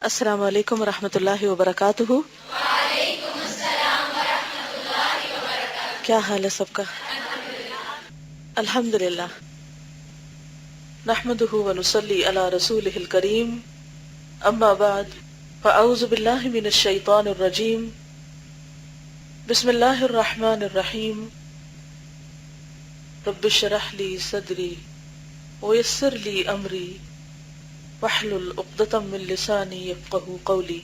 السلام علیکم ورحمۃ اللہ وبرکاتہ۔ وعلیکم السلام ورحمۃ اللہ وبرکاتہ۔ کیا حال ہے سب کا؟ الحمد للہ، نحمده ونصلی علی رسولہ الکریم، اما بعد فاعوذ باللہ من الشیطان الرجیم، بسم اللہ الرحمن الرحیم، رب اشرح لی صدری ویسر لی امری واحلل عقدۃ من لسانی یفقہوا قولی۔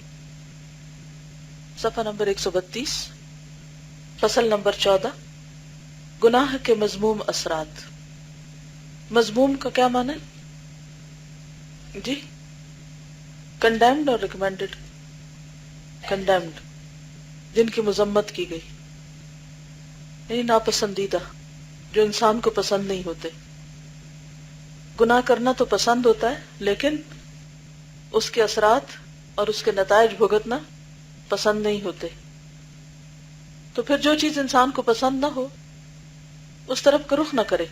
صفحہ نمبر 132، فصل نمبر 14، گناہ کے مذموم اثرات۔ مذموم کا کیا معنی ہے جی؟ کنڈیمڈ اور ریکمینڈڈ؟ کنڈیمڈ، جن کی مذمت کی گئی، یعنی ناپسندیدہ، جو انسان کو پسند نہیں ہوتے۔ گناہ کرنا تو پسند ہوتا ہے، لیکن اس کے اثرات اور اس کے نتائج بھگتنا پسند نہیں ہوتے۔ تو پھر جو چیز انسان کو پسند نہ ہو اس طرف کا رخ نہ کرے۔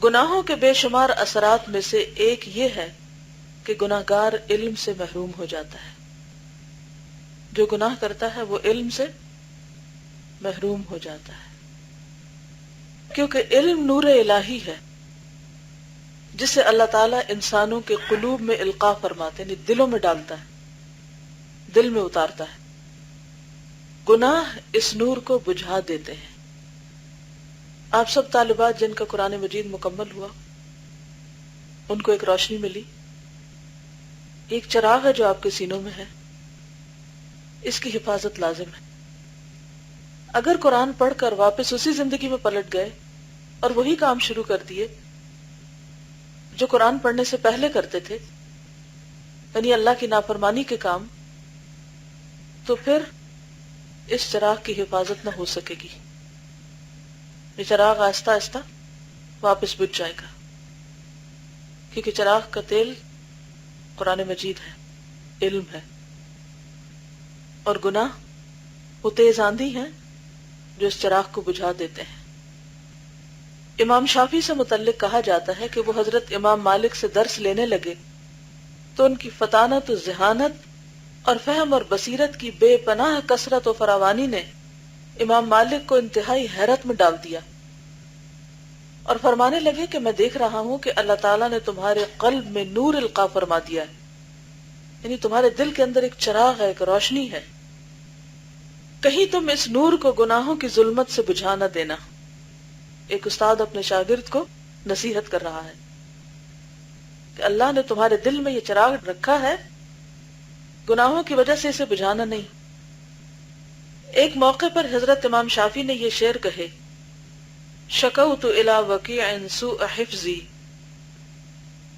گناہوں کے بے شمار اثرات میں سے ایک یہ ہے کہ گناہگار علم سے محروم ہو جاتا ہے۔ جو گناہ کرتا ہے وہ علم سے محروم ہو جاتا ہے، کیونکہ علم نور الہی ہے جسے اللہ تعالیٰ انسانوں کے قلوب میں القاء فرماتے ہیں، یعنی دلوں میں ڈالتا ہے، دل میں اتارتا ہے۔ گناہ اس نور کو بجھا دیتے ہیں۔ آپ سب طالبات جن کا قرآن مجید مکمل ہوا، ان کو ایک روشنی ملی، ایک چراغ ہے جو آپ کے سینوں میں ہے، اس کی حفاظت لازم ہے۔ اگر قرآن پڑھ کر واپس اسی زندگی میں پلٹ گئے اور وہی کام شروع کر دیے جو قرآن پڑھنے سے پہلے کرتے تھے، یعنی اللہ کی نافرمانی کے کام، تو پھر اس چراغ کی حفاظت نہ ہو سکے گی۔ یہ چراغ آہستہ آہستہ واپس بجھ جائے گا، کیونکہ چراغ کا تیل قرآن مجید ہے، علم ہے، اور گناہ وہ تیز آندھی ہیں جو اس چراغ کو بجھا دیتے ہیں۔ امام شافعی سے متعلق کہا جاتا ہے کہ وہ حضرت امام مالک سے درس لینے لگے تو ان کی فطانت و ذہانت اور فہم اور بصیرت کی بے پناہ کثرت و فراوانی نے امام مالک کو انتہائی حیرت میں ڈال دیا، اور فرمانے لگے کہ میں دیکھ رہا ہوں کہ اللہ تعالیٰ نے تمہارے قلب میں نور القاء فرما دیا ہے، یعنی تمہارے دل کے اندر ایک چراغ ہے، ایک روشنی ہے، کہیں تم اس نور کو گناہوں کی ظلمت سے بجھا نہ دینا۔ ایک استاد اپنے شاگرد کو نصیحت کر رہا ہے کہ اللہ نے تمہارے دل میں یہ چراغ رکھا ہے، گناہوں کی وجہ سے اسے بجھانا نہیں۔ ایک موقع پر حضرت امام شافعی نے یہ شعر کہے: شکوت الی وکیع سوء حفظی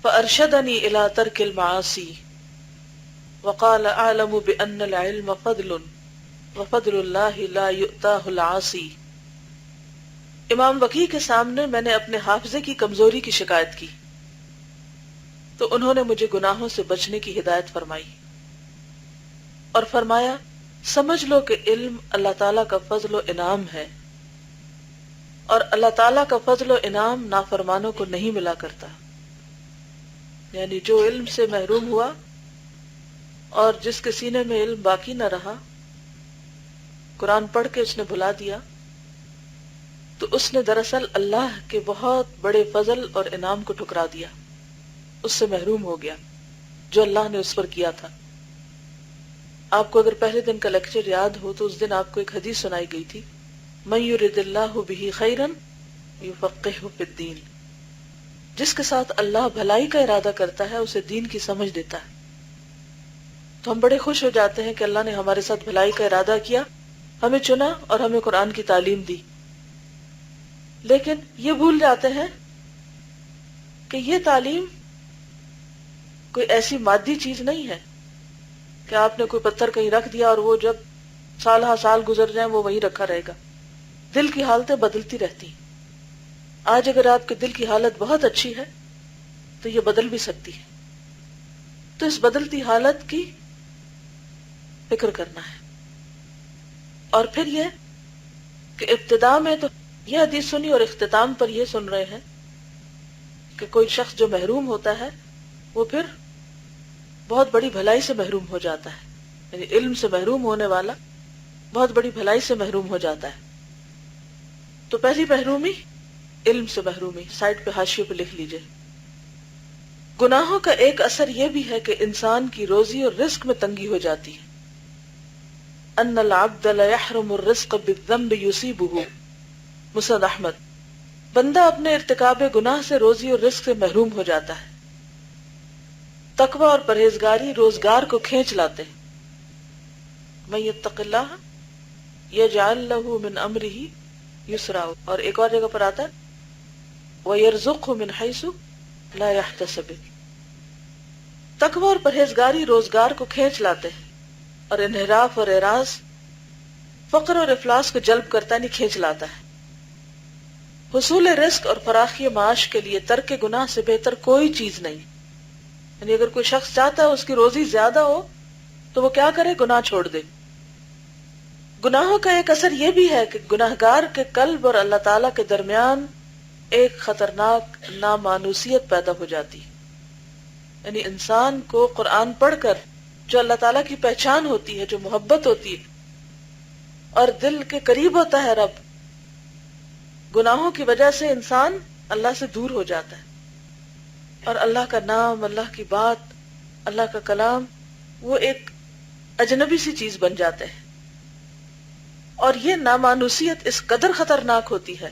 فارشدنی الی ترک المعاصی وقال اعلم بان العلم فضل وفضل اللہ لا یؤتاہ العاصی۔ امام وکیع کے سامنے میں نے اپنے حافظے کی کمزوری کی شکایت کی تو انہوں نے مجھے گناہوں سے بچنے کی ہدایت فرمائی، اور فرمایا سمجھ لو کہ علم اللہ تعالیٰ کا فضل و انعام ہے، اور اللہ تعالیٰ کا فضل و انعام نافرمانوں کو نہیں ملا کرتا۔ یعنی جو علم سے محروم ہوا اور جس کے سینے میں علم باقی نہ رہا، قرآن پڑھ کے اس نے بھلا دیا، تو اس نے دراصل اللہ کے بہت بڑے فضل اور انعام کو ٹھکرا دیا، اس سے محروم ہو گیا جو اللہ نے اس پر کیا تھا۔ آپ کو اگر پہلے دن کا لیکچر یاد ہو تو اس دن آپ کو ایک حدیث سنائی گئی تھی: من یرد اللہ بہ خیرا یفقہہ فی الدین، جس کے ساتھ اللہ بھلائی کا ارادہ کرتا ہے اسے دین کی سمجھ دیتا ہے۔ تو ہم بڑے خوش ہو جاتے ہیں کہ اللہ نے ہمارے ساتھ بھلائی کا ارادہ کیا، ہمیں چنا اور ہمیں قرآن کی تعلیم دی، لیکن یہ بھول جاتے ہیں کہ یہ تعلیم کوئی ایسی مادی چیز نہیں ہے کہ آپ نے کوئی پتھر کہیں رکھ دیا اور وہ جب سال ہا سال گزر جائیں وہ وہیں رکھا رہے گا۔ دل کی حالتیں بدلتی رہتی ہیں۔ آج اگر آپ کے دل کی حالت بہت اچھی ہے تو یہ بدل بھی سکتی ہے، تو اس بدلتی حالت کی فکر کرنا ہے۔ اور پھر یہ کہ ابتدا میں تو یہ حدیث سنی اور اختتام پر یہ سن رہے ہیں کہ کوئی شخص جو محروم ہوتا ہے وہ پھر بہت بڑی بھلائی سے محروم ہو جاتا ہے. یعنی علم سے محروم ہونے والا بہت بڑی بھلائی سے محروم ہو جاتا ہے. تو پہلی محرومی علم سے محرومی، سائڈ پہ حاشیے پہ لکھ لیجئے. گناہوں کا ایک اثر یہ بھی ہے کہ انسان کی روزی اور رزق میں تنگی ہو جاتی ہے. ان العبد لا يحرم الرزق بالذنب يصيبه، مسند احمد. بندہ اپنے ارتکاب گناہ سے روزی اور رزق سے محروم ہو جاتا ہے. تقوی اور پرہیزگاری روزگار کو کھینچ لاتے ہیں. من یتق اللہ یجعل له من امرہ یسرا، اور ایک اور جگہ پر آتا ہے وَيَرْزُقْهُ مِنْ حَيْثُ لَا يَحْتَسِبُ. تقوی اور پرہیزگاری روزگار کو کھینچ لاتے ہیں، اور انحراف اور اعراض فقر اور افلاس کو جلب کرتا نہیں، کھینچ لاتا ہے. حصول رزق اور فراخی معاش کے لیے ترک گناہ سے بہتر کوئی چیز نہیں. یعنی اگر کوئی شخص چاہتا ہے اس کی روزی زیادہ ہو تو وہ کیا کرے؟ گناہ چھوڑ دے. گناہوں کا ایک اثر یہ بھی ہے کہ گناہگار کے قلب اور اللہ تعالیٰ کے درمیان ایک خطرناک نامانوسیت پیدا ہو جاتی ہے. یعنی انسان کو قرآن پڑھ کر جو اللہ تعالیٰ کی پہچان ہوتی ہے، جو محبت ہوتی ہے اور دل کے قریب ہوتا ہے رب، گناہوں کی وجہ سے انسان اللہ سے دور ہو جاتا ہے، اور اللہ کا نام، اللہ کی بات، اللہ کا کلام وہ ایک اجنبی سی چیز بن جاتے ہیں. اور یہ نامانوسیت اس قدر خطرناک ہوتی ہے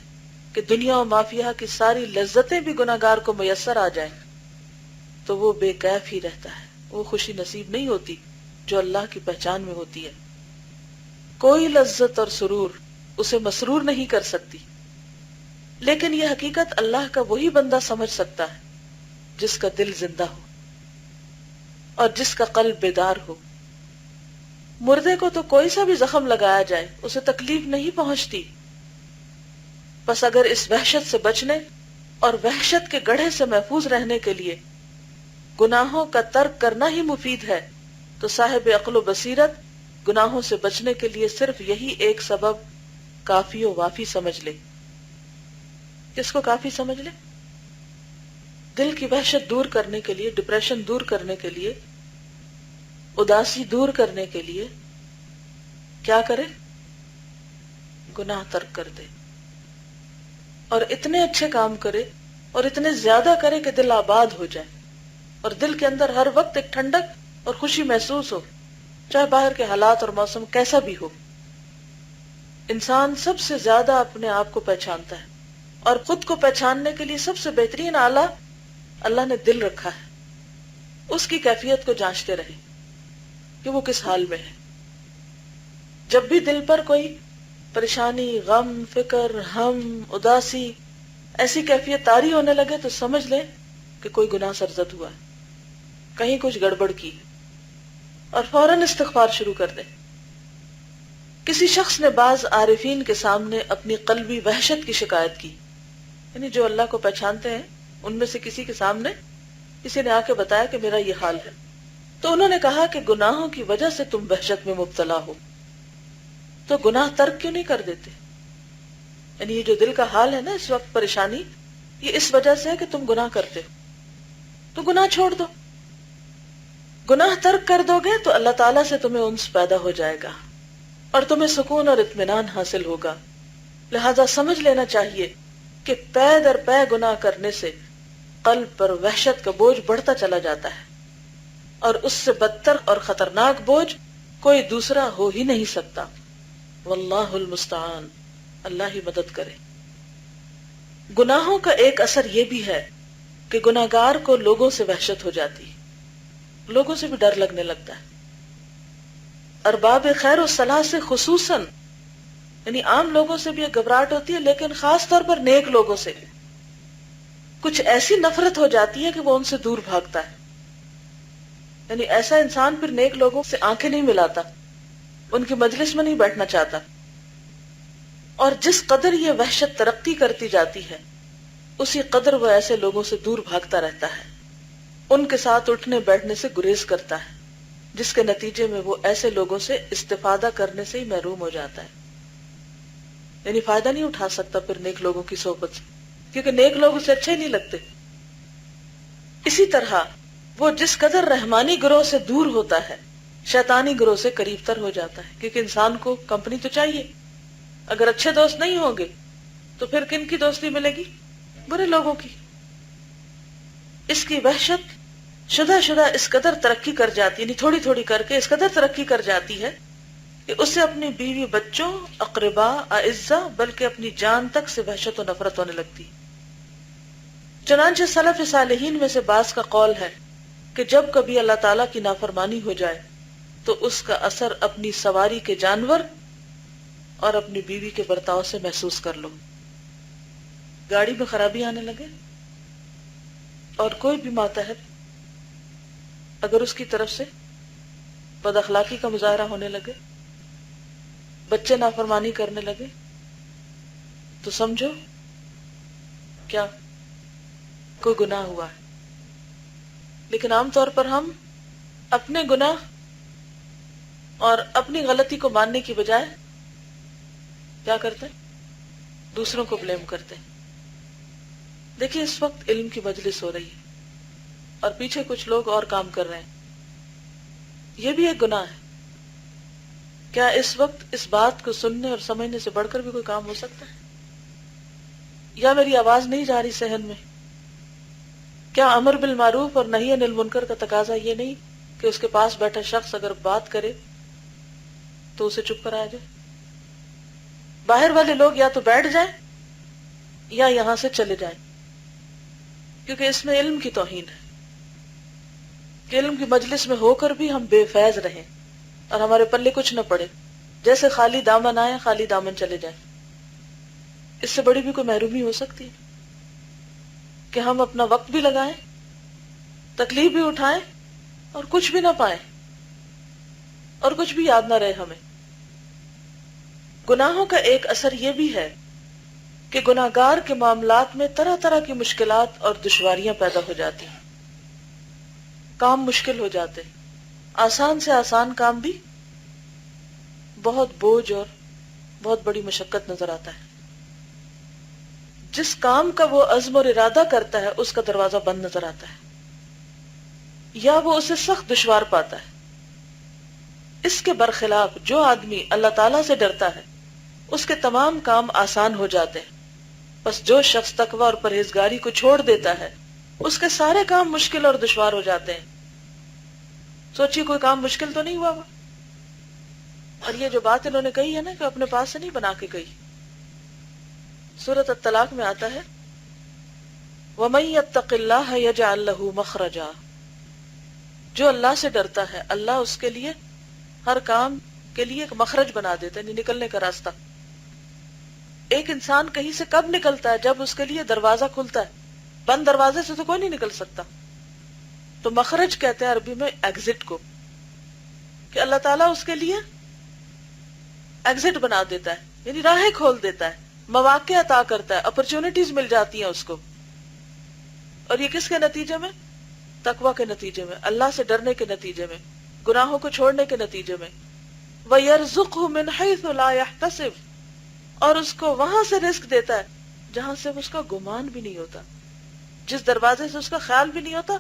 کہ دنیا و مافیہ کی ساری لذتیں بھی گناہگار کو میسر آ جائیں تو وہ بے کیف ہی رہتا ہے. وہ خوشی نصیب نہیں ہوتی جو اللہ کی پہچان میں ہوتی ہے. کوئی لذت اور سرور اسے مسرور نہیں کر سکتی. لیکن یہ حقیقت اللہ کا وہی بندہ سمجھ سکتا ہے جس کا دل زندہ ہو اور جس کا قلب بیدار ہو. مردے کو تو کوئی سا بھی زخم لگایا جائے اسے تکلیف نہیں پہنچتی. بس اگر اس وحشت سے بچنے اور وحشت کے گڑھے سے محفوظ رہنے کے لیے گناہوں کا ترک کرنا ہی مفید ہے تو صاحب عقل و بصیرت گناہوں سے بچنے کے لیے صرف یہی ایک سبب کافی و وافی سمجھ لے. کس کو کافی سمجھ لے؟ دل کی وحشت دور کرنے کے لیے، ڈپریشن دور کرنے کے لیے، اداسی دور کرنے کے لیے کیا کرے؟ گناہ ترک کر دے، اور اتنے اچھے کام کرے اور اتنے زیادہ کرے کہ دل آباد ہو جائے اور دل کے اندر ہر وقت ایک ٹھنڈک اور خوشی محسوس ہو، چاہے باہر کے حالات اور موسم کیسا بھی ہو. انسان سب سے زیادہ اپنے آپ کو پہچانتا ہے، اور خود کو پہچاننے کے لیے سب سے بہترین آلہ اللہ نے دل رکھا ہے. اس کی کیفیت کو جانچتے رہے کہ وہ کس حال میں ہے. جب بھی دل پر کوئی پریشانی، غم، فکر، ہم، اداسی ایسی کیفیت طاری ہونے لگے تو سمجھ لے کہ کوئی گناہ سرزد ہوا ہے، کہیں کچھ گڑبڑ کی، اور فوراً استغفار شروع کر دے. کسی شخص نے بعض عارفین کے سامنے اپنی قلبی وحشت کی شکایت کی. یعنی جو اللہ کو پہچانتے ہیں ان میں سے کسی کے سامنے کسی نے آ کے بتایا کہ میرا یہ حال ہے. تو انہوں نے کہا کہ گناہوں کی وجہ سے تم وحشت میں مبتلا ہو، تو گناہ ترک کیوں نہیں کر دیتے؟ یعنی یہ جو دل کا حال ہے نا اس وقت، پریشانی، یہ اس وجہ سے ہے کہ تم گناہ کرتے ہو، تو گناہ چھوڑ دو. گناہ ترک کر دو گے تو اللہ تعالیٰ سے تمہیں انس پیدا ہو جائے گا اور تمہیں سکون اور اطمینان حاصل ہوگا. لہذا سمجھ لینا چاہیے کہ پے در پے گناہ کرنے سے قلب پر وحشت کا بوجھ بڑھتا چلا جاتا ہے، اور اس سے بدتر اور خطرناک بوجھ کوئی دوسرا ہو ہی نہیں سکتا. واللہ المستعان، اللہ ہی مدد کرے. گناہوں کا ایک اثر یہ بھی ہے کہ گناہگار کو لوگوں سے وحشت ہو جاتی ہے، لوگوں سے بھی ڈر لگنے لگتا ہے. ارباب خیر و صلاح سے خصوصاً، یعنی عام لوگوں سے بھی ایک گھبراہٹ ہوتی ہے، لیکن خاص طور پر نیک لوگوں سے کچھ ایسی نفرت ہو جاتی ہے کہ وہ ان سے دور بھاگتا ہے. یعنی ایسا انسان پھر نیک لوگوں سے آنکھیں نہیں ملاتا، ان کی مجلس میں نہیں بیٹھنا چاہتا. اور جس قدر یہ وحشت ترقی کرتی جاتی ہے اسی قدر وہ ایسے لوگوں سے دور بھاگتا رہتا ہے، ان کے ساتھ اٹھنے بیٹھنے سے گریز کرتا ہے، جس کے نتیجے میں وہ ایسے لوگوں سے استفادہ کرنے سے ہی محروم ہو جاتا ہے. یعنی فائدہ نہیں اٹھا سکتا پھر نیک لوگوں کی صحبت سے، کیونکہ نیک لوگ اسے اچھے نہیں لگتے. اسی طرح وہ جس قدر رحمانی گروہ سے دور ہوتا ہے شیطانی گروہ سے قریب تر ہو جاتا ہے، کیونکہ انسان کو کمپنی تو چاہیے. اگر اچھے دوست نہیں ہوں گے تو پھر کن کی دوستی ملے گی؟ برے لوگوں کی. اس کی وحشت شدہ اس قدر ترقی کر جاتی، یعنی تھوڑی تھوڑی کر کے اس قدر ترقی کر جاتی ہے کہ اسے اپنی بیوی، بچوں، اقرباء، اعزاء، بلکہ اپنی جان تک سے وحشت و نفرت ہونے لگتی. چنانچہ سلف صالحین میں سے بعض کا قول ہے کہ جب کبھی اللہ تعالیٰ کی نافرمانی ہو جائے تو اس کا اثر اپنی سواری کے جانور اور اپنی بیوی کے برتاؤ سے محسوس کر لو. گاڑی میں خرابی آنے لگے اور کوئی بھی ماتحت اگر اس کی طرف سے بد اخلاقی کا مظاہرہ ہونے لگے، بچے نافرمانی کرنے لگے، تو سمجھو کیا کوئی گناہ ہوا ہے. لیکن عام طور پر ہم اپنے گناہ اور اپنی غلطی کو ماننے کی بجائے کیا کرتے ہیں؟ دوسروں کو بلیم کرتے ہیں. دیکھیے اس وقت علم کی مجلس ہو رہی ہے اور پیچھے کچھ لوگ اور کام کر رہے ہیں، یہ بھی ایک گناہ ہے. کیا اس وقت اس بات کو سننے اور سمجھنے سے بڑھ کر بھی کوئی کام ہو سکتا ہے؟ یا میری آواز نہیں جا رہی صحن میں؟ کیا امر بالمعروف اور نہی عن المنکر کا تقاضا یہ نہیں کہ اس کے پاس بیٹھا شخص اگر بات کرے تو اسے چپ کرایا جائے؟ باہر والے لوگ یا تو بیٹھ جائیں یا یہاں سے چلے جائیں، کیونکہ اس میں علم کی توہین ہے کہ علم کی مجلس میں ہو کر بھی ہم بے فیض رہیں اور ہمارے پلے کچھ نہ پڑے، جیسے خالی دامن آئے خالی دامن چلے جائیں. اس سے بڑی بھی کوئی محرومی ہو سکتی ہے کہ ہم اپنا وقت بھی لگائیں، تکلیف بھی اٹھائیں اور کچھ بھی نہ پائیں اور کچھ بھی یاد نہ رہے ہمیں. گناہوں کا ایک اثر یہ بھی ہے کہ گناہگار کے معاملات میں طرح طرح کی مشکلات اور دشواریاں پیدا ہو جاتی ہیں، کام مشکل ہو جاتے، آسان سے آسان کام بھی بہت بوجھ اور بہت بڑی مشقت نظر آتا ہے. جس کام کا وہ عزم اور ارادہ کرتا ہے اس کا دروازہ بند نظر آتا ہے یا وہ اسے سخت دشوار پاتا ہے. اس کے برخلاف جو آدمی اللہ تعالیٰ سے ڈرتا ہے اس کے تمام کام آسان ہو جاتے ہیں. بس جو شخص تقوی اور پرہیزگاری کو چھوڑ دیتا ہے اس کے سارے کام مشکل اور دشوار ہو جاتے ہیں. سوچیے کوئی کام مشکل تو نہیں ہوا وہ. اور یہ جو بات انہوں نے کہی ہے نا کہ اپنے پاس سے نہیں بنا کے کہی، سورۃ الطلاق میں آتا ہے وَمَن يَتَّقِ اللَّهَ يَجْعَل لَّهُ مَخْرَجًا، جو اللہ سے ڈرتا ہے اللہ اس کے لیے ہر کام کے لیے ایک مخرج بنا دیتا ہے، نکلنے کا راستہ. ایک انسان کہیں سے کب نکلتا ہے؟ جب اس کے لیے دروازہ کھلتا ہے. بند دروازے سے تو کوئی نہیں نکل سکتا. تو مخرج کہتے ہیں عربی میں ایگزٹ کو، کہ اللہ تعالیٰ اس کے لیے ایگزٹ بنا دیتا ہے، یعنی راہیں کھول دیتا ہے، مواقع عطا کرتا ہے، اپرچونٹیز مل جاتی ہیں اس کو. اور یہ کس کے نتیجے میں؟ تقوی کے نتیجے میں، اللہ سے ڈرنے کے نتیجے میں، گناہوں کو چھوڑنے کے نتیجے میں. وَيَرْزُقْهُ مِنْ حَيْثُ لَا يَحْتَسِبُ، اور اس کو وہاں سے رزق دیتا ہے جہاں سے اس کا گمان بھی نہیں ہوتا، جس دروازے سے اس کا خیال بھی نہیں ہوتا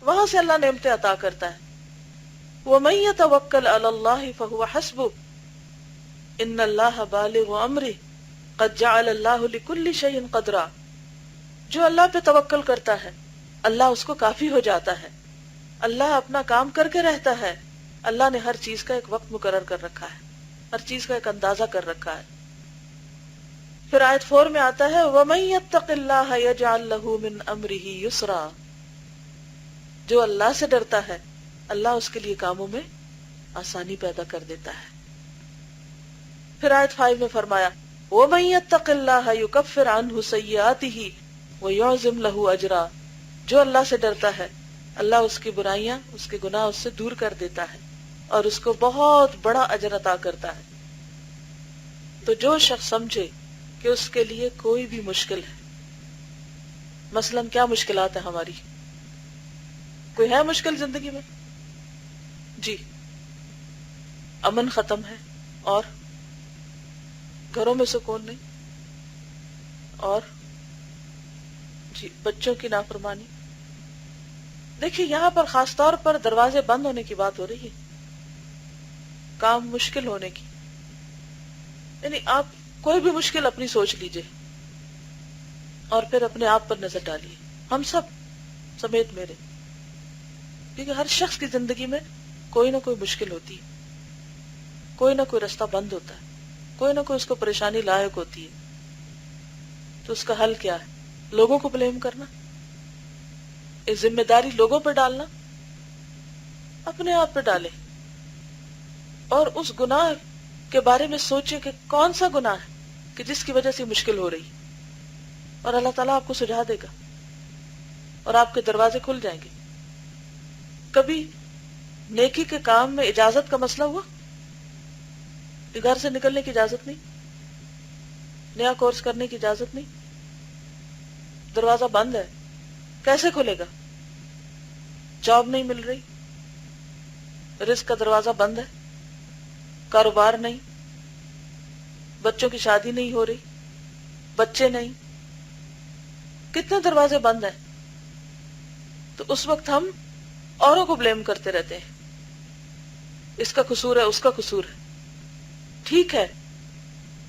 وہاں سے اللہ نعمتیں عطا کرتا ہے. وَمَن يَتَوَكَّلْ عَلَى اللَّهِ فَهُوَ حَسْبُهُ إِنَّ اللَّهَ بَالِغُ أَمْرِهِ قَدْ جَعَلَ اللَّهُ لِكُلِّ شَيْءٍ قَدْرًا، جو اللہ پہ توکل کرتا ہے اللہ اس کو کافی ہو جاتا ہے. اللہ اپنا کام کر کے رہتا ہے، اللہ نے ہر چیز کا ایک وقت مقرر کر رکھا ہے، ہر چیز کا ایک اندازہ کر رکھا ہے. پھر آیت 4 میں آتا ہے وَمَن يَتَّقِ اللَّهَ يَجْعَل لَّهُ مِنْ أَمْرِهِ يُسْرًا، جو اللہ سے ڈرتا ہے اللہ اس کے لیے کاموں میں آسانی پیدا کر دیتا ہے. پھر آیت 5 میں فرمایا وَمَن يَتَّقِ اللَّهَ يُكَفِّرْ عَنْهُ سَيِّئَاتِهِ وَيُعْظِمْ لَهُ أَجْرًا، جو اللہ سے ڈرتا ہے اللہ اس کی برائیاں، اس کے گناہ اس سے دور کر دیتا ہے اور اس کو بہت بڑا اجر عطا کرتا ہے. تو جو شخص سمجھے کہ اس کے لیے کوئی بھی مشکل ہے، مثلا کیا مشکلات ہیں ہماری، کوئی ہے مشکل زندگی میں؟ جی امن ختم ہے، اور گھروں میں سکون نہیں، اور جی بچوں کی نافرمانی. دیکھیے یہاں پر خاص طور پر دروازے بند ہونے کی بات ہو رہی ہے، کام مشکل ہونے کی. یعنی آپ کوئی بھی مشکل اپنی سوچ لیجئے اور پھر اپنے آپ پر نظر ڈالیے، ہم سب سمیت میرے، کیونکہ ہر شخص کی زندگی میں کوئی نہ کوئی مشکل ہوتی ہے، کوئی نہ کوئی رستہ بند ہوتا ہے، کوئی نہ کوئی اس کو پریشانی لاحق ہوتی ہے. تو اس کا حل کیا ہے؟ لوگوں کو بلیم کرنا، یہ ذمہ داری لوگوں پر ڈالنا؟ اپنے آپ پہ ڈالیں اور اس گناہ کے بارے میں سوچیں کہ کون سا گناہ ہے کہ جس کی وجہ سے مشکل ہو رہی، اور اللہ تعالیٰ آپ کو سجھا دے گا اور آپ کے دروازے کھل جائیں گے. کبھی نیکی کے کام میں اجازت کا مسئلہ ہوا کہ گھر سے نکلنے کی اجازت نہیں، نیا کورس کرنے کی اجازت نہیں، دروازہ بند ہے، کیسے کھلے گا؟ جاب نہیں مل رہی، رزق کا دروازہ بند ہے، کاروبار نہیں، بچوں کی شادی نہیں ہو رہی، بچے نہیں، کتنے دروازے بند ہیں. تو اس وقت ہم اوروں کو بلیم کرتے رہتے ہیں، اس کا قصور ہے، اس کا قصور ہے. ٹھیک ہے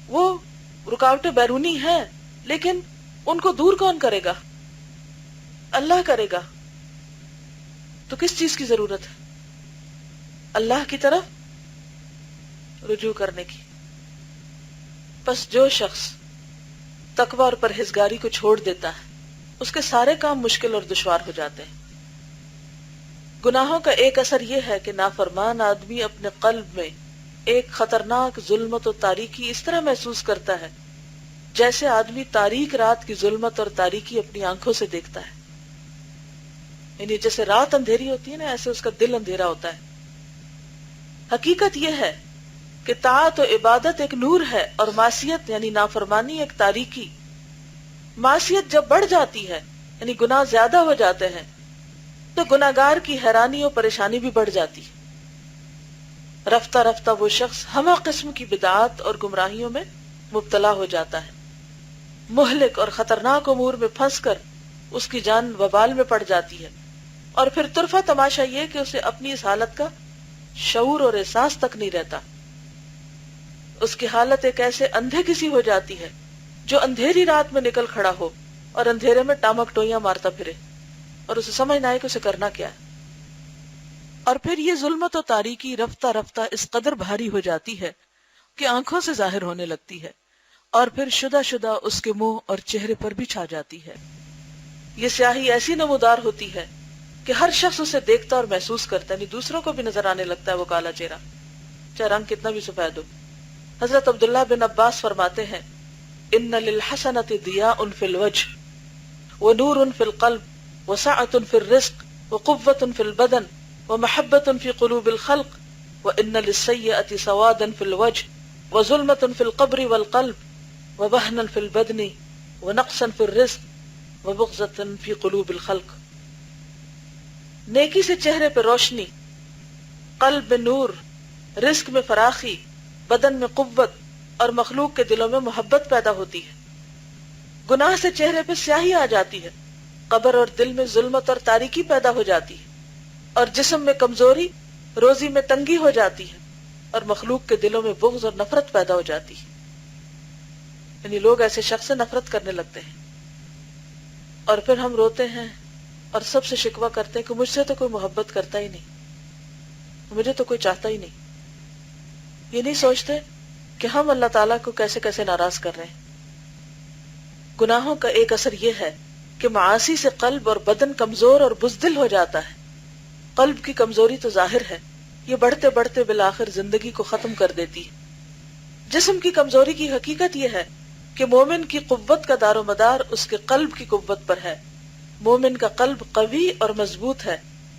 وہ رکاوٹیں بیرونی ہیں، لیکن ان کو دور کون کرے گا؟ اللہ کرے گا. تو کس چیز کی ضرورت ہے؟ اللہ کی طرف رجوع کرنے کی. بس جو شخص تقوی اور پرہیزگاری کو چھوڑ دیتا ہے اس کے سارے کام مشکل اور دشوار ہو جاتے ہیں. گناہوں کا ایک اثر یہ ہے کہ نافرمان آدمی اپنے قلب میں ایک خطرناک ظلمت و تاریکی اس طرح محسوس کرتا ہے جیسے آدمی تاریک رات کی ظلمت اور تاریکی اپنی آنکھوں سے دیکھتا ہے. یعنی جیسے رات اندھیری ہوتی ہے نا، ایسے اس کا دل اندھیرا ہوتا ہے. حقیقت یہ ہے کہ طاعت و عبادت ایک نور ہے اور معصیت یعنی نافرمانی ایک تاریکی. معصیت جب بڑھ جاتی ہے یعنی گناہ زیادہ ہو جاتے ہیں تو گناہگار کی حیرانی اور پریشانی بھی بڑھ جاتی ہے. رفتہ رفتہ وہ شخص ہمہ قسم کی بدعات اور گمراہیوں میں مبتلا ہو جاتا ہے. مہلک اور خطرناک امور میں پھنس کر اس کی جان وبال میں پڑ جاتی ہے، اور پھر طرفہ تماشا یہ کہ اسے اپنی اس حالت کا شعور اور احساس تک نہیں رہتا. اس کی حالت ایک ایسے اندھے کسی ہو جاتی ہے جو اندھیری رات میں نکل کھڑا ہو اور اندھیرے میں ٹامک ٹوئیاں مارتا پھرے اور اسے سمجھ نہ آئے کہ اسے کرنا کیا ہے. اور پھر یہ ظلمت و تاریکی رفتہ رفتہ اس قدر بھاری ہو جاتی ہے کہ آنکھوں سے ظاہر ہونے لگتی ہے اور پھر شدہ شدہ اس کے منہ اور چہرے پر بھی چھا جاتی ہے. یہ سیاہی ایسی نمودار ہوتی ہے کہ ہر شخص اسے دیکھتا اور محسوس کرتا ہے، یعنی دوسروں کو بھی نظر آنے لگتا ہے وہ کالا چہرہ، چاہے رنگ کتنا بھی سفید ہو. حضرت عبداللہ بن عباس فرماتے ہیں ان للحسنۃ ضیاء فی الوجہ ونور فی القلب وسعۃ فی الرزق وقوۃ فی البدن ومحبۃ فی قلوب الخلق وان للسیئۃ سوادا فی الوجہ وظلمۃ فی القبر والقلب ووہنا فی البدن ونقصا فی الرزق وبغضۃ فی قلوب الخلق. نیکی سے چہرے پہ روشنی، قلب میں نور، رزق میں فراخی، بدن میں قوت اور مخلوق کے دلوں میں محبت پیدا ہوتی ہے. گناہ سے چہرے پہ سیاہی آ جاتی ہے، قبر اور دل میں ظلمت اور تاریکی پیدا ہو جاتی ہے، اور جسم میں کمزوری، روزی میں تنگی ہو جاتی ہے، اور مخلوق کے دلوں میں بغض اور نفرت پیدا ہو جاتی ہے. یعنی لوگ ایسے شخص سے نفرت کرنے لگتے ہیں، اور پھر ہم روتے ہیں اور سب سے شکوہ کرتے ہیں کہ مجھ سے تو کوئی محبت کرتا ہی نہیں، مجھے تو کوئی چاہتا ہی نہیں. یہ نہیں سوچتے کہ ہم اللہ تعالیٰ کو کیسے کیسے ناراض کر رہے ہیں. گناہوں کا ایک اثر یہ ہے کہ معاصی سے قلب اور بدن کمزور اور بزدل ہو جاتا ہے. قلب کی کمزوری تو ظاہر ہے، یہ بڑھتے بڑھتے بالآخر زندگی کو ختم کر دیتی ہے. جسم کی کمزوری کی حقیقت یہ ہے کہ مومن کی قوت کا دار و مدار اس کے قلب کی قوت پر ہے. مومن کا قلب قوی اور مضبوط ہے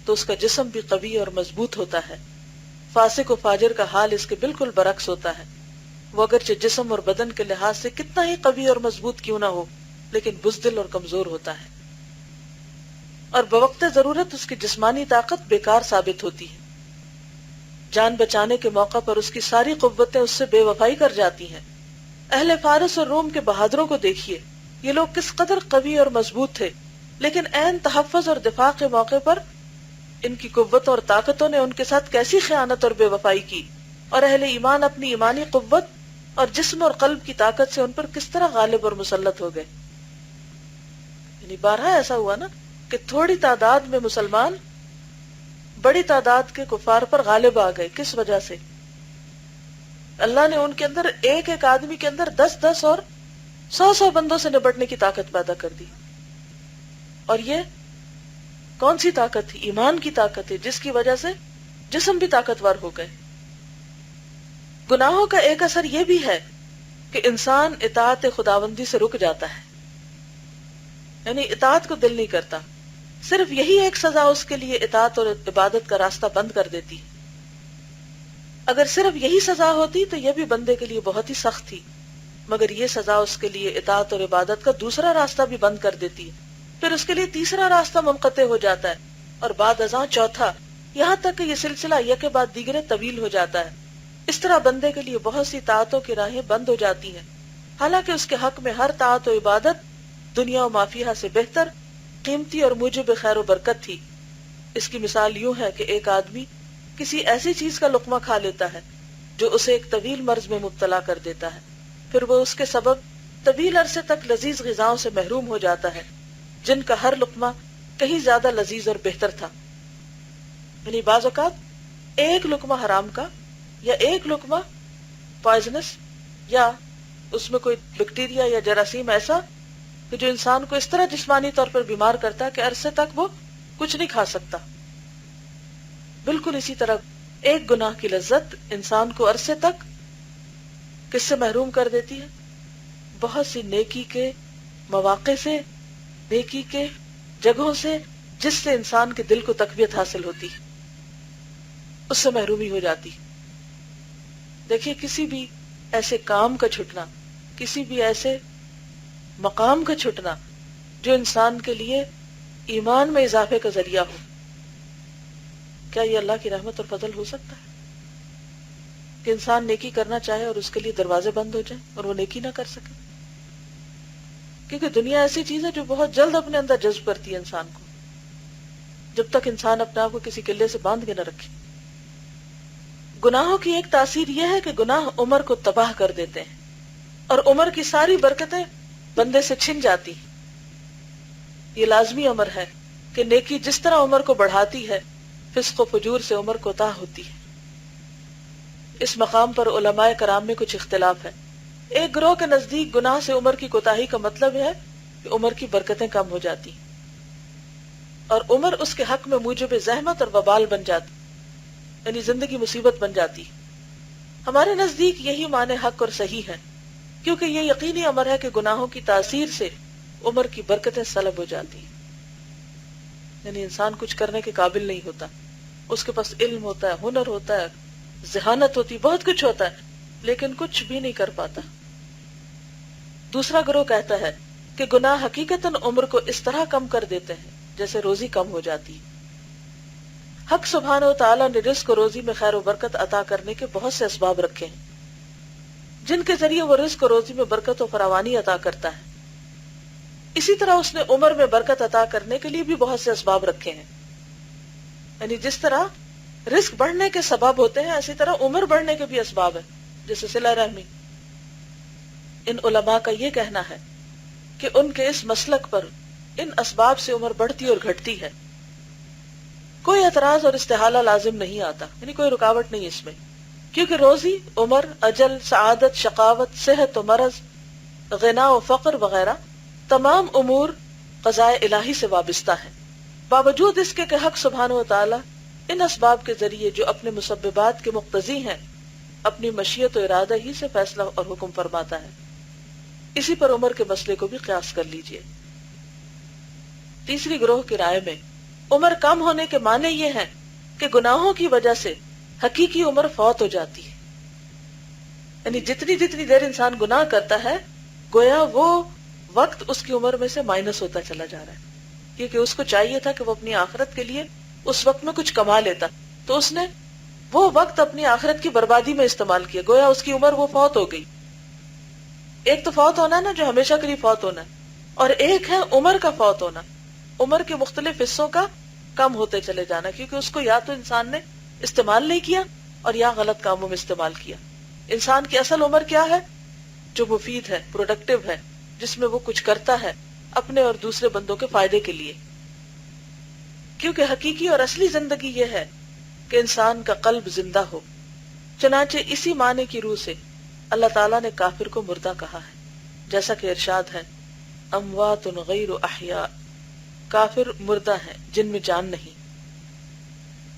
تو اس کا جسم بھی قوی اور مضبوط ہوتا ہے. فاسق و فاجر کا حال اس کے بالکل برعکس ہوتا ہے. وہ اگرچہ جسم اور بدن کے لحاظ سے کتنا ہی قوی اور مضبوط کیوں نہ ہو لیکن بزدل اور کمزور ہوتا ہے، اور بوقت ضرورت اس کی جسمانی طاقت بیکار ثابت ہوتی ہے. جان بچانے کے موقع پر اس کی ساری قوتیں اس سے بے وفائی کر جاتی ہیں. اہل فارس اور روم کے بہادروں کو دیکھیے، یہ لوگ کس قدر قوی اور مضبوط تھے، لیکن عین تحفظ اور دفاع کے موقع پر ان کی قوت اور طاقتوں نے ان کے ساتھ کیسی خیانت اور بے وفائی کی، اور اہل ایمان اپنی ایمانی قوت اور جسم اور قلب کی طاقت سے ان پر کس طرح غالب اور مسلط ہو گئے۔ یعنی بارہا ایسا ہوا نا کہ تھوڑی تعداد میں مسلمان بڑی تعداد کے کفار پر غالب آ گئے۔ کس وجہ سے؟ اللہ نے ان کے اندر ایک ایک آدمی کے اندر 10 اور 100 بندوں سے نبٹنے کی طاقت پیدا کر دی۔ اور یہ کون سی طاقت تھی؟ ایمان کی طاقت ہے، جس کی وجہ سے جسم بھی طاقتور ہو گئے۔ گناہوں کا ایک اثر یہ بھی ہے کہ انسان اطاعت خداوندی سے رک جاتا ہے، یعنی اطاعت کو دل نہیں کرتا۔ صرف یہی ایک سزا اس کے لیے اطاعت اور عبادت کا راستہ بند کر دیتی۔ اگر صرف یہی سزا ہوتی تو یہ بھی بندے کے لیے بہت ہی سخت تھی، مگر یہ سزا اس کے لیے اطاعت اور عبادت کا دوسرا راستہ بھی بند کر دیتی ہے۔ پھر اس کے لیے تیسرا راستہ منقطع ہو جاتا ہے، اور بعد ازاں چوتھا، یہاں تک کہ یہ سلسلہ یکے بعد دیگرے طویل ہو جاتا ہے۔ اس طرح بندے کے لیے بہت سی طاعتوں کی راہیں بند ہو جاتی ہیں، حالانکہ اس کے حق میں ہر طاعت و عبادت دنیا و مافیہا سے بہتر، قیمتی اور موجب خیر و برکت تھی۔ اس کی مثال یوں ہے کہ ایک آدمی کسی ایسی چیز کا لقمہ کھا لیتا ہے جو اسے ایک طویل مرض میں مبتلا کر دیتا ہے، پھر وہ اس کے سبب طویل عرصے تک لذیذ غذاؤں سے محروم ہو جاتا ہے جن کا ہر لقمہ کہیں زیادہ لذیذ اور بہتر تھا۔ یعنی بعض اوقات ایک لقمہ حرام کا یا ایک لقمہ پوائزنس یا اس میں کوئی بیکٹیریا یا جراثیم ایسا کہ جو انسان کو اس طرح جسمانی طور پر بیمار کرتا ہے کہ عرصے تک وہ کچھ نہیں کھا سکتا۔ بالکل اسی طرح ایک گناہ کی لذت انسان کو عرصے تک کس سے محروم کر دیتی ہے؟ بہت سی نیکی کے مواقع سے، نیکی کے جگہوں سے، جس سے انسان کے دل کو تقویت حاصل ہوتی، اس سے محرومی ہو جاتی۔ دیکھیے کسی بھی ایسے کام کا چھٹنا، کسی بھی ایسے مقام کا چھٹنا جو انسان کے لیے ایمان میں اضافے کا ذریعہ ہو، کیا یہ اللہ کی رحمت اور فضل ہو سکتا ہے کہ انسان نیکی کرنا چاہے اور اس کے لیے دروازے بند ہو جائیں اور وہ نیکی نہ کر سکے؟ کیونکہ دنیا ایسی چیز ہے جو بہت جلد اپنے اندر جذب کرتی ہے انسان کو، جب تک انسان اپنے آپ کو کسی قلعے سے باندھ کے نہ رکھے۔ گناہوں کی ایک تاثیر یہ ہے کہ گناہ عمر کو تباہ کر دیتے ہیں، اور عمر کی ساری برکتیں بندے سے چھن جاتی ہیں۔ یہ لازمی امر ہے کہ نیکی جس طرح عمر کو بڑھاتی ہے، فسق و فجور سے عمر کوتاہ ہوتی ہے۔ اس مقام پر علماء کرام میں کچھ اختلاف ہے۔ ایک گروہ کے نزدیک گناہ سے عمر کی کوتاہی کا مطلب ہے کہ عمر کی برکتیں کم ہو جاتی اور عمر اس کے حق میں موجب زحمت اور وبال بن جاتی، یعنی زندگی مصیبت بن جاتی۔ ہمارے نزدیک یہی معنی حق اور صحیح ہے، کیونکہ یہ یقینی امر ہے کہ گناہوں کی تاثیر سے عمر کی برکتیں سلب ہو جاتی ہیں، یعنی انسان کچھ کرنے کے قابل نہیں ہوتا، اس کے پاس علم ہوتا ہے، ہنر ہوتا ہے، ذہانت ہوتی، بہت کچھ ہوتا ہے، لیکن کچھ بھی نہیں کر پاتا۔ دوسرا گروہ کہتا ہے کہ گناہ حقیقتاً عمر کو اس طرح کم کر دیتے ہیں جیسے روزی کم ہو جاتی ہے۔ حق سبحانہ و تعالیٰ نے رزق و روزی میں خیر و برکت عطا کرنے کے بہت سے اسباب رکھے ہیں جن کے ذریعے وہ رزق و روزی میں برکت و فراوانی عطا کرتا ہے۔ اسی طرح اس نے عمر میں برکت عطا کرنے کے لیے بھی بہت سے اسباب رکھے ہیں، یعنی جس طرح رزق بڑھنے کے سبب ہوتے ہیں، اسی طرح عمر بڑھنے کے بھی اسباب ہیں، جیسے صلہ رحمی۔ ان علماء کا یہ کہنا ہے کہ ان کے اس مسلک پر ان اسباب سے عمر بڑھتی اور گھٹتی ہے، کوئی اعتراض اور استحالہ لازم نہیں آتا، یعنی کوئی رکاوٹ نہیں اس میں، کیونکہ روزی، عمر، اجل، سعادت، شقاوت، صحت و مرض، غنا و فقر وغیرہ تمام امور قضاء الہی سے وابستہ ہیں، باوجود اس کے کہ حق سبحانہ و تعالی ان اسباب کے ذریعے جو اپنے مسببات کے مقتضی ہیں اپنی مشیت و ارادہ ہی سے فیصلہ اور حکم فرماتا ہے۔ اسی پر عمر کے مسئلے کو بھی قیاس کر لیجئے۔ تیسری گروہ کی رائے میں عمر کم ہونے کے معنی یہ ہے کہ گناہوں کی وجہ سے حقیقی عمر فوت ہو جاتی ہے، یعنی جتنی دیر انسان گناہ کرتا ہے گویا وہ وقت اس کی عمر میں سے مائنس ہوتا چلا جا رہا ہے، کیونکہ اس کو چاہیے تھا کہ وہ اپنی آخرت کے لیے اس وقت میں کچھ کما لیتا، تو اس نے وہ وقت اپنی آخرت کی بربادی میں استعمال کیا، گویا اس کی عمر وہ فوت ہو گئی۔ ایک تو فوت ہونا نا جو ہمیشہ کے لیے فوت ہونا، اور ایک ہے عمر کا فوت ہونا، عمر کے مختلف حصوں کا کم ہوتے چلے جانا، کیونکہ اس کو یا تو انسان نے استعمال نہیں کیا اور یا غلط کاموں میں استعمال کیا۔ انسان کی اصل عمر کیا ہے؟ جو مفید ہے، پروڈکٹیو ہے، جس میں وہ کچھ کرتا ہے اپنے اور دوسرے بندوں کے فائدے کے لیے، کیونکہ حقیقی اور اصلی زندگی یہ ہے کہ انسان کا قلب زندہ ہو۔ چنانچہ اسی معنی کی روح سے اللہ تعالیٰ نے کافر کو مردہ کہا ہے، جیسا کہ ارشاد ہے اموات غیر احیاء، کافر مردہ ہیں جن میں جان نہیں۔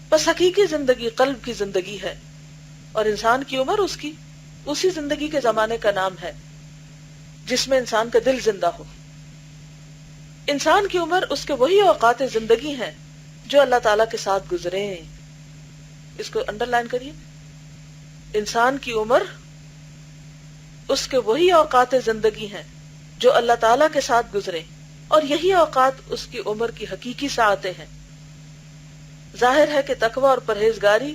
بس حقیقی زندگی قلب کی زندگی ہے، اور انسان کی عمر اس کی اسی زندگی کے زمانے کا نام ہے جس میں انسان کا دل زندہ ہو۔ انسان کی عمر اس کے وہی اوقات زندگی ہیں جو اللہ تعالیٰ کے ساتھ گزرے۔ اس کو انڈر لائن کریے، انسان کی عمر اس کے وہی اوقات زندگی ہیں جو اللہ تعالیٰ کے ساتھ گزرے، اور یہی اوقات اس کی عمر کی حقیقی ساعتیں ہیں۔ ظاہر ہے کہ تقوی اور پرہیزگاری،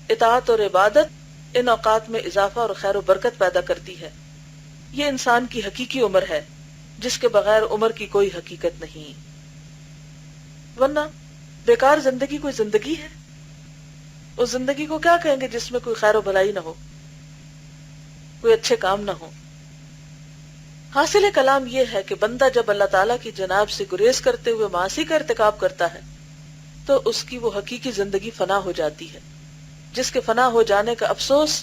اطاعت اور عبادت ان اوقات میں اضافہ اور خیر و برکت پیدا کرتی ہے۔ یہ انسان کی حقیقی عمر ہے جس کے بغیر عمر کی کوئی حقیقت نہیں، ورنہ بیکار زندگی کوئی زندگی ہے؟ اس زندگی کو کیا کہیں گے جس میں کوئی خیر و بھلائی نہ ہو، کوئی اچھے کام نہ ہو؟ حاصل کلام یہ ہے کہ بندہ جب اللہ تعالیٰ کی جناب سے گریز کرتے ہوئے معاصی کا ارتکاب کرتا ہے تو اس کی وہ حقیقی زندگی فنا ہو جاتی ہے، جس کے فنا ہو جانے کا افسوس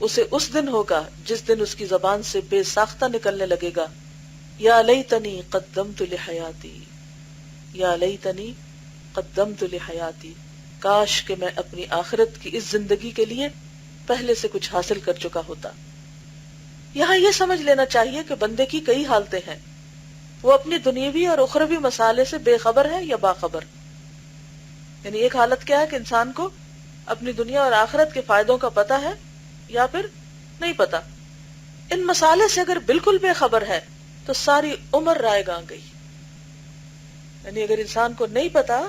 اسے اس دن ہوگا جس دن اس کی زبان سے بے ساختہ نکلنے لگے گا یا لیتنی قدمت لحیاتی، یا لیتنی قدمت لحیاتی، کاش کہ میں اپنی آخرت کی اس زندگی کے لیے پہلے سے کچھ حاصل کر چکا ہوتا۔ یہاں یہ سمجھ لینا چاہیے کہ بندے کی کئی حالتیں ہیں، وہ اپنی دنیاوی اور اخروی مسالے سے بے خبر ہے یا باخبر۔ یعنی ایک حالت کیا ہے کہ انسان کو اپنی دنیا اور آخرت کے فائدوں کا پتہ ہے یا پھر نہیں پتا۔ ان مسالے سے اگر بالکل بے خبر ہے تو ساری عمر رائے گاں گئی۔ یعنی اگر انسان کو نہیں پتا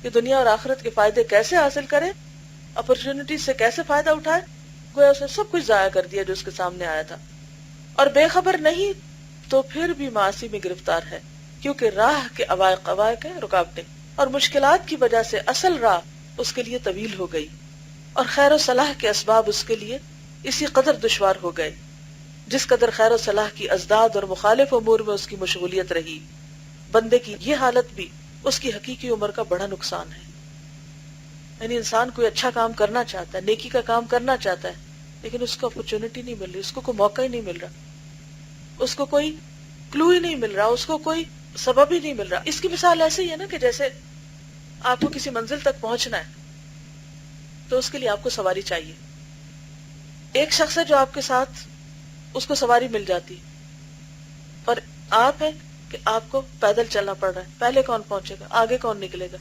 کہ دنیا اور آخرت کے فائدے کیسے حاصل کرے، اپرچونٹی سے کیسے فائدہ اٹھائے، گویا اسے سب کچھ ضائع کر دیا جو اس کے سامنے آیا تھا، اور بے خبر نہیں تو پھر بھی معاصی میں گرفتار ہے، کیونکہ راہ کے عوائق ہیں، رکاوٹیں اور مشکلات کی وجہ سے اصل راہ اس کے لیے طویل ہو گئی، اور خیر و صلاح کے اسباب اس کے لیے اسی قدر دشوار ہو گئے جس قدر خیر و صلاح کی ازداد اور مخالف امور میں اس کی مشغولیت رہی۔ بندے کی یہ حالت بھی اس کی حقیقی عمر کا بڑا نقصان ہے۔ یعنی انسان کوئی اچھا کام کرنا چاہتا ہے، نیکی کا کام کرنا چاہتا ہے، لیکن اس کو اپرچونٹی نہیں مل رہی، اس کو کوئی موقع ہی نہیں مل رہا، اس کو کوئی کلو ہی نہیں مل رہا، اس کو کوئی سبب ہی نہیں مل رہا۔ اس کی مثال ایسے ہی ہے نا کہ جیسے آپ کو کسی منزل تک پہنچنا ہے تو اس کے لیے آپ کو سواری چاہیے۔ ایک شخص ہے جو آپ کے ساتھ، اس کو سواری مل جاتی، اور آپ ہے کہ آپ کو پیدل چلنا پڑ رہا ہے، پہلے کون پہنچے گا، آگے کون نکلے گا؟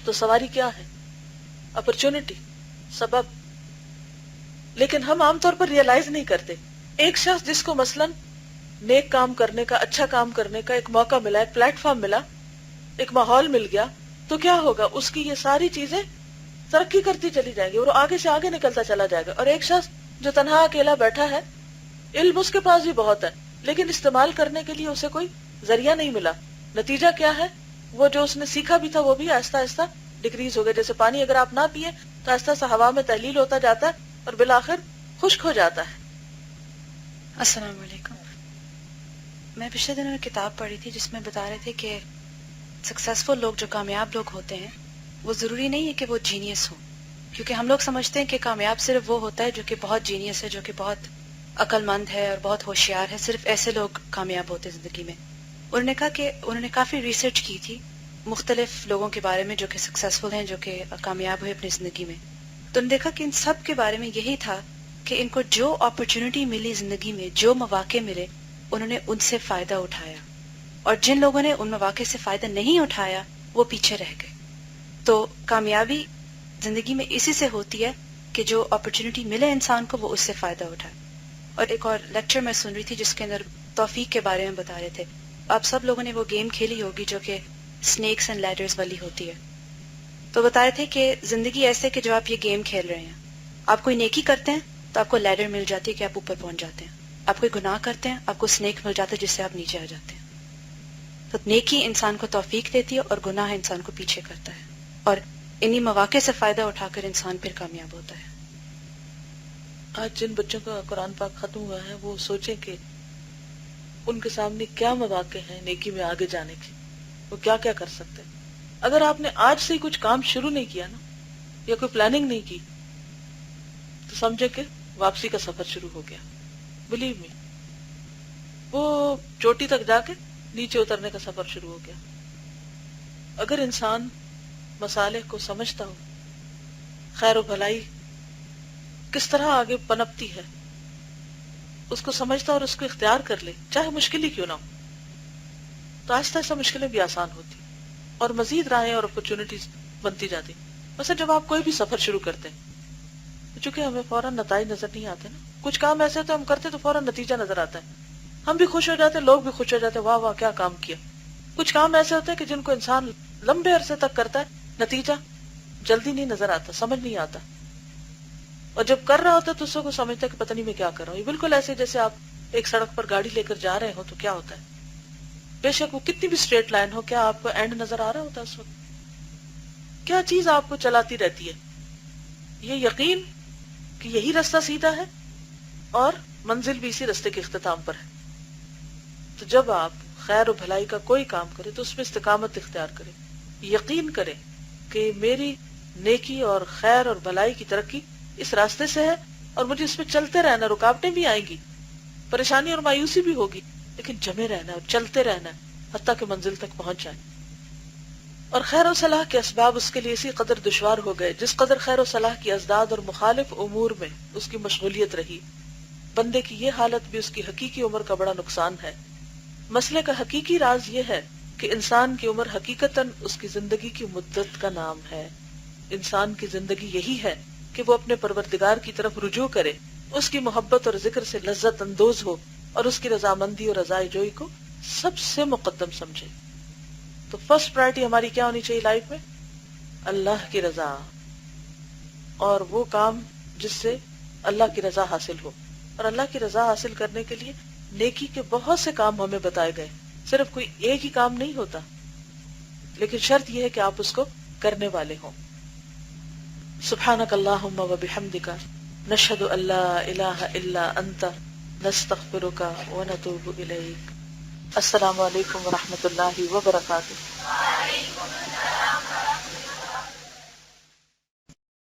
تو سواری کیا ہے؟ اپرچونٹی، سبب۔ لیکن ہم عام طور پر ریئلائز نہیں کرتے۔ ایک شخص جس کو مثلاً نیک کام کرنے کا، اچھا کام کرنے کا ایک موقع ملا، ایک پلیٹ فارم ملا، ایک ماحول مل گیا، تو کیا ہوگا؟ اس کی یہ ساری چیزیں ترقی کرتی چلی جائیں گی اور آگے سے آگے نکلتا چلا جائے گا۔ اور ایک شخص جو تنہا اکیلا بیٹھا ہے، علم اس کے پاس بھی بہت ہے لیکن استعمال کرنے کے لیے اسے کوئی ذریعہ نہیں ملا، نتیجہ کیا ہے؟ وہ جو اس نے سیکھا بھی تھا وہ بھی آہستہ آہستہ ڈکریز ہو گیا۔ جیسے پانی اگر آپ نہ پیے تو آہستہ آہستہ ہوا میں تحلیل ہوتا جاتا ہے اور بالآخر خشک ہو جاتا ہے۔ السلام علیکم۔ میں پچھلے دنوں ایک کتاب پڑھی تھی جس میں بتا رہے تھے کہ سکسیسفل لوگ، جو کامیاب لوگ ہوتے ہیں، وہ ضروری نہیں ہے کہ وہ جینیس ہوں، کیونکہ ہم لوگ سمجھتے ہیں کہ کامیاب صرف وہ ہوتا ہے جو کہ بہت جینیس ہے، جو کہ بہت عقل مند ہے اور بہت ہوشیار ہے، صرف ایسے لوگ کامیاب ہوتے زندگی میں۔ انہوں نے کہا کہ انہوں نے کافی ریسرچ کی تھی مختلف لوگوں کے بارے میں جو کہ سکسیسفل ہیں، جو کہ کامیاب ہوئے اپنی زندگی میں، تو انہوں نے دیکھا کہ ان سب کے بارے میں یہی تھا کہ ان کو جو اپرچونٹی ملی زندگی میں، جو مواقع ملے، انہوں نے ان سے فائدہ اٹھایا، اور جن لوگوں نے ان مواقع سے فائدہ نہیں اٹھایا وہ پیچھے رہ گئے۔ تو کامیابی زندگی میں اسی سے ہوتی ہے کہ جو اپرچونٹی ملے انسان کو وہ اس سے فائدہ اٹھائے۔ اور ایک اور لیکچر میں سن رہی تھی جس کے اندر توفیق کے بارے میں بتا رہے تھے۔ آپ سب لوگوں نے وہ گیم کھیلی ہوگی جو کہ سنیکس اینڈ لیڈرز والی ہوتی ہے۔ تو بتا رہے تھے کہ زندگی ایسے کہ جو آپ یہ گیم کھیل رہے ہیں، آپ کوئی نیکی کرتے ہیں تو آپ کو لیڈر مل جاتی ہے کہ آپ اوپر پہنچ جاتے ہیں، آپ کوئی گناہ کرتے ہیں آپ کو سنیک مل جاتا ہے جس سے آپ نیچے آ جاتے ہیں۔ تو نیکی انسان کو توفیق دیتی ہے اور گناہ انسان کو پیچھے کرتا ہے، اور انہی مواقع سے فائدہ اٹھا کر انسان پھر کامیاب ہوتا ہے۔ آج جن بچوں کا قرآن پاک ختم ہوا ہے وہ سوچیں کہ ان کے سامنے کیا مواقع ہیں نیکی میں آگے جانے کے، وہ کیا کیا کر سکتے ہیں۔ اگر آپ نے آج سے ہی کچھ کام شروع نہیں کیا نا، یا کوئی پلاننگ نہیں کی، تو سمجھے کہ واپسی کا سفر شروع ہو گیا۔ بلیو می، وہ چوٹی تک جا کے نیچے اترنے کا سفر شروع ہو گیا۔ اگر انسان مصالح کو سمجھتا ہو، خیر و بھلائی کس طرح آگے پنپتی ہے، اس کو سمجھتا اور اس کو اختیار کر لے، چاہے مشکل ہی کیوں نہ ہو، تو آہستہ آہستہ مشکلیں بھی آسان ہوتی اور مزید راہیں اور اپرچونٹیز بنتی جاتی۔ مثلا جب آپ کوئی بھی سفر شروع کرتے ہیں، چونکہ ہمیں فوراً نتائج نظر نہیں آتے نا، کچھ کام ایسے ہوتے ہیں ہم کرتے تو فوراً نتیجہ نظر آتا ہے، ہم بھی خوش ہو جاتے ہیں، لوگ بھی خوش ہو جاتے ہیں، واہ واہ کیا کام کیا۔ کچھ کام ایسے ہوتے ہیں کہ جن کو انسان لمبے عرصے تک کرتا ہے، نتیجہ جلدی نہیں نظر آتا، سمجھ نہیں آتا، اور جب کر رہا ہوتا ہے تو اس کو سمجھتا ہے کہ پتہ نہیں میں کیا کر رہا ہوں۔ یہ بالکل ایسے جیسے آپ ایک سڑک پر گاڑی لے کر جا رہے ہو تو کیا ہوتا ہے، بے شک وہ کتنی بھی اسٹریٹ لائن ہو، کیا آپ کو اینڈ نظر آ رہا ہوتا ہے اس وقت؟ کیا چیز آپ کو چلاتی رہتی ہے؟ یہ یقین کہ یہی رستہ سیدھا ہے اور منزل بھی اسی رستے کے اختتام پر ہے۔ تو جب آپ خیر و بھلائی کا کوئی کام کرے تو اس میں استقامت اختیار کرے، یقین کرے کہ میری نیکی اور خیر اور بھلائی کی ترقی اس راستے سے ہے، اور مجھے اس میں چلتے رہنا، رکاوٹیں بھی آئیں گی، پریشانی اور مایوسی بھی ہوگی، لیکن جمے رہنا اور چلتے رہنا حتیٰ کہ منزل تک پہنچ جائے۔ اور خیر و صلاح کے اسباب اس کے لیے اسی قدر دشوار ہو گئے جس قدر خیر و صلاح کی ازداد اور مخالف امور میں اس کی مشغولیت رہی۔ بندے کی یہ حالت بھی اس کی حقیقی عمر کا بڑا نقصان ہے۔ مسئلے کا حقیقی راز یہ ہے کہ انسان کی عمر حقیقتاً اس کی زندگی کی مدت کا نام ہے۔ انسان کی زندگی یہی ہے کہ وہ اپنے پروردگار کی طرف رجوع کرے، اس کی محبت اور ذکر سے لذت اندوز ہو، اور اس کی رضامندی اور رضائے جوئی کو سب سے مقدم سمجھے۔ تو فرسٹ پرائرٹی ہماری کیا ہونی چاہیے لائف میں؟ اللہ کی رضا، اور وہ کام جس سے اللہ کی رضا حاصل ہو۔ اور اللہ کی رضا حاصل کرنے کے لیے نیکی کے بہت سے کام ہمیں بتائے گئے، صرف کوئی ایک ہی کام نہیں ہوتا، لیکن شرط یہ ہے کہ آپ اس کو کرنے والے ہوں۔ سبحانک اللہم و بحمدک، نشہد ان لا الہ الا انت، نستغفرک و نتوب الیک۔ السلام علیکم ورحمۃ اللہ وبرکاتہ۔